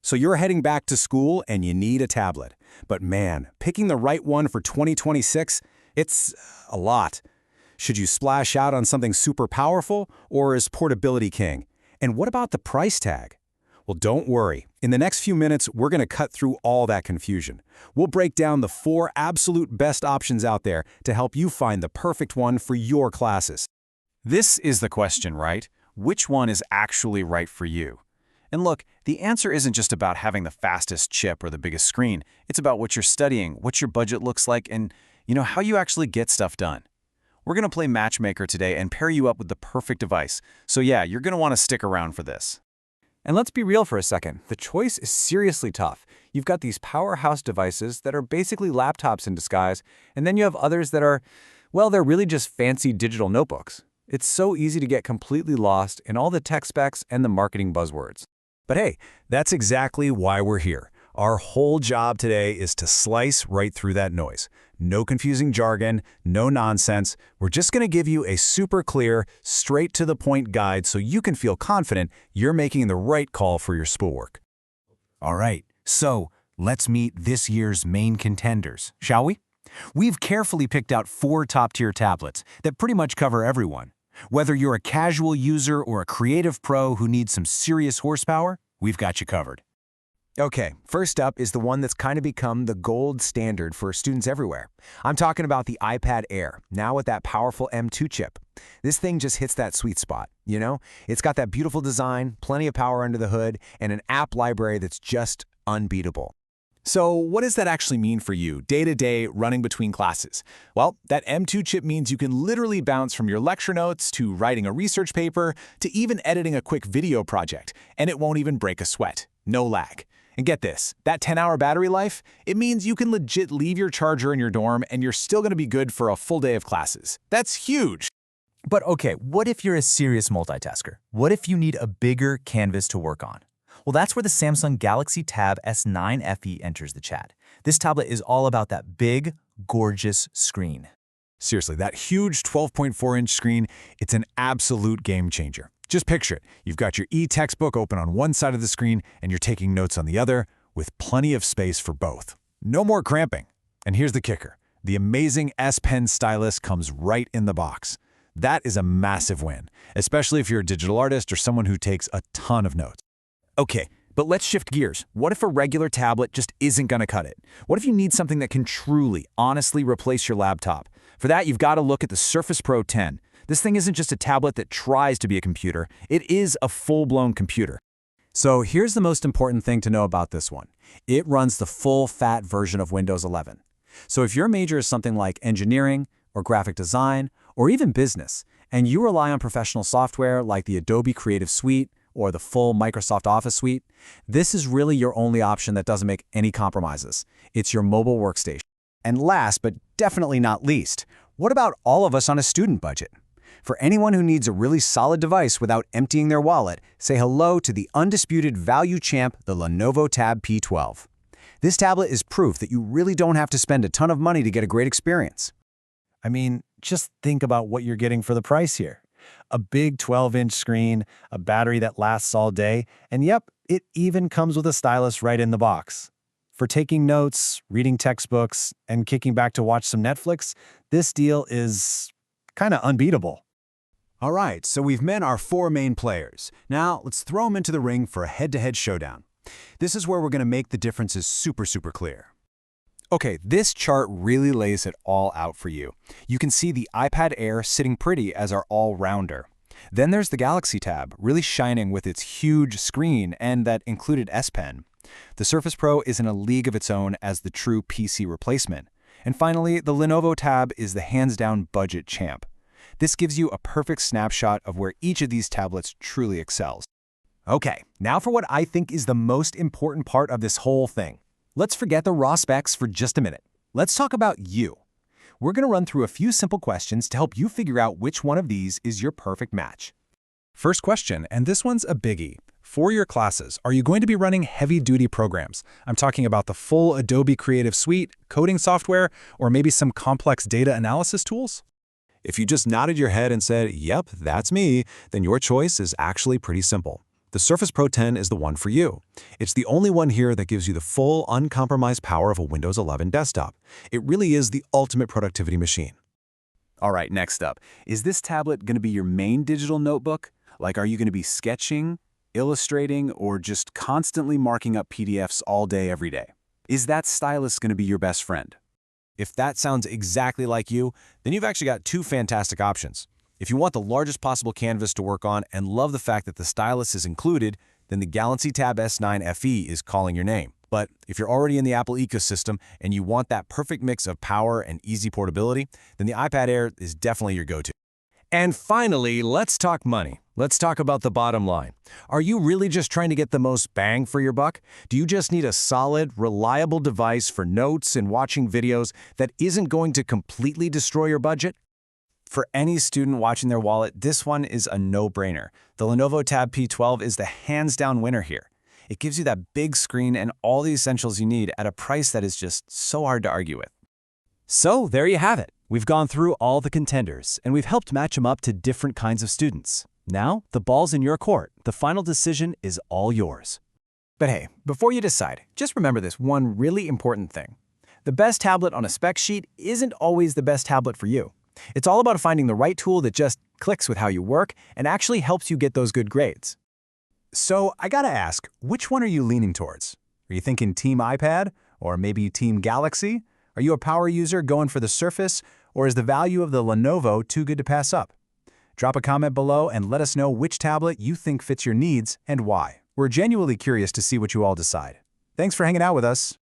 So you're heading back to school and you need a tablet. But man, picking the right one for 2026, it's a lot. Should you splash out on something super powerful, or is portability king? And what about the price tag? Well, don't worry. In the next few minutes, we're going to cut through all that confusion. We'll break down the 4 absolute best options out there to help you find the perfect one for your classes. This is the question, right? Which one is actually right for you? And look, the answer isn't just about having the fastest chip or the biggest screen. It's about what you're studying, what your budget looks like, and how you actually get stuff done. We're going to play matchmaker today and pair you up with the perfect device. So yeah, you're going to want to stick around for this. And let's be real for a second. The choice is seriously tough. You've got these powerhouse devices that are basically laptops in disguise, and then you have others that are, well, they're really just fancy digital notebooks. It's so easy to get completely lost in all the tech specs and the marketing buzzwords. But hey, that's exactly why we're here. Our whole job today is to slice right through that noise. No confusing jargon, no nonsense. We're just going to give you a super clear, straight-to-the-point guide so you can feel confident you're making the right call for your schoolwork. All right, so let's meet this year's main contenders, shall we? We've carefully picked out 4 top-tier tablets that pretty much cover everyone. Whether you're a casual user or a creative pro who needs some serious horsepower, we've got you covered. Okay, first up is the one that's kind of become the gold standard for students everywhere. I'm talking about the iPad Air, now with that powerful M2 chip. This thing just hits that sweet spot, It's got that beautiful design, plenty of power under the hood, and an app library that's just unbeatable. So what does that actually mean for you, day-to-day, running between classes? Well, that M2 chip means you can literally bounce from your lecture notes to writing a research paper to even editing a quick video project, and it won't even break a sweat. No lag. And get this, that 10-hour battery life, it means you can legit leave your charger in your dorm and you're still going to be good for a full day of classes. That's huge. But okay, what if you're a serious multitasker? What if you need a bigger canvas to work on? Well, that's where the Samsung Galaxy Tab S9 FE enters the chat. This tablet is all about that big, gorgeous screen. Seriously, that huge 12.4-inch screen, it's an absolute game changer. Just picture it. You've got your e-textbook open on one side of the screen and you're taking notes on the other, with plenty of space for both. No more cramping. And here's the kicker. The amazing S Pen stylus comes right in the box. That is a massive win, especially if you're a digital artist or someone who takes a ton of notes. Okay, but let's shift gears. What if a regular tablet just isn't going to cut it? What if you need something that can truly, honestly replace your laptop? For that, you've got to look at the Surface Pro 10. This thing isn't just a tablet that tries to be a computer, it is a full-blown computer. So here's the most important thing to know about this one. It runs the full-fat version of Windows 11. So if your major is something like engineering or graphic design or even business, and you rely on professional software like the Adobe Creative Suite or the full Microsoft Office suite, this is really your only option that doesn't make any compromises. It's your mobile workstation. And last, but definitely not least, what about all of us on a student budget? For anyone who needs a really solid device without emptying their wallet, say hello to the undisputed value champ, the Lenovo Tab P12. This tablet is proof that you really don't have to spend a ton of money to get a great experience. I mean, just think about what you're getting for the price here. A big 12-inch screen, a battery that lasts all day, and yep, it even comes with a stylus right in the box. For taking notes, reading textbooks, and kicking back to watch some Netflix, this deal is kind of unbeatable. All right, so we've met our 4 main players. Now, let's throw them into the ring for a head-to-head showdown. This is where we're going to make the differences super clear. Okay, this chart really lays it all out for you. You can see the iPad Air sitting pretty as our all-rounder. Then there's the Galaxy Tab, really shining with its huge screen and that included S Pen. The Surface Pro is in a league of its own as the true PC replacement. And finally, the Lenovo Tab is the hands-down budget champ. This gives you a perfect snapshot of where each of these tablets truly excels. Okay, now for what I think is the most important part of this whole thing. Let's forget the raw specs for just a minute. Let's talk about you. We're going to run through a few simple questions to help you figure out which one of these is your perfect match. First question, and this one's a biggie. For your classes, are you going to be running heavy-duty programs? I'm talking about the full Adobe Creative Suite, coding software, or maybe some complex data analysis tools? If you just nodded your head and said, yep, that's me, then your choice is actually pretty simple. The Surface Pro 10 is the one for you. It's the only one here that gives you the full, uncompromised power of a Windows 11 desktop. It really is the ultimate productivity machine. All right, next up. Is this tablet going to be your main digital notebook? Like, are you going to be sketching, illustrating, or just constantly marking up PDFs all day, every day? Is that stylus going to be your best friend? If that sounds exactly like you, then you've actually got two fantastic options. If you want the largest possible canvas to work on and love the fact that the stylus is included, then the Galaxy Tab S9 FE is calling your name. But if you're already in the Apple ecosystem and you want that perfect mix of power and easy portability, then the iPad Air is definitely your go-to. And finally, let's talk money. Let's talk about the bottom line. Are you really just trying to get the most bang for your buck? Do you just need a solid, reliable device for notes and watching videos that isn't going to completely destroy your budget? For any student watching their wallet, this one is a no-brainer. The Lenovo Tab P12 is the hands-down winner here. It gives you that big screen and all the essentials you need at a price that is just so hard to argue with. So there you have it. We've gone through all the contenders, and we've helped match them up to different kinds of students. Now, the ball's in your court. The final decision is all yours. But hey, before you decide, just remember this one really important thing. The best tablet on a spec sheet isn't always the best tablet for you. It's all about finding the right tool that just clicks with how you work and actually helps you get those good grades. So I gotta ask, which one are you leaning towards? Are you thinking Team iPad? Or maybe Team Galaxy? Are you a power user going for the Surface? Or is the value of the Lenovo too good to pass up? Drop a comment below and let us know which tablet you think fits your needs and why. We're genuinely curious to see what you all decide. Thanks for hanging out with us.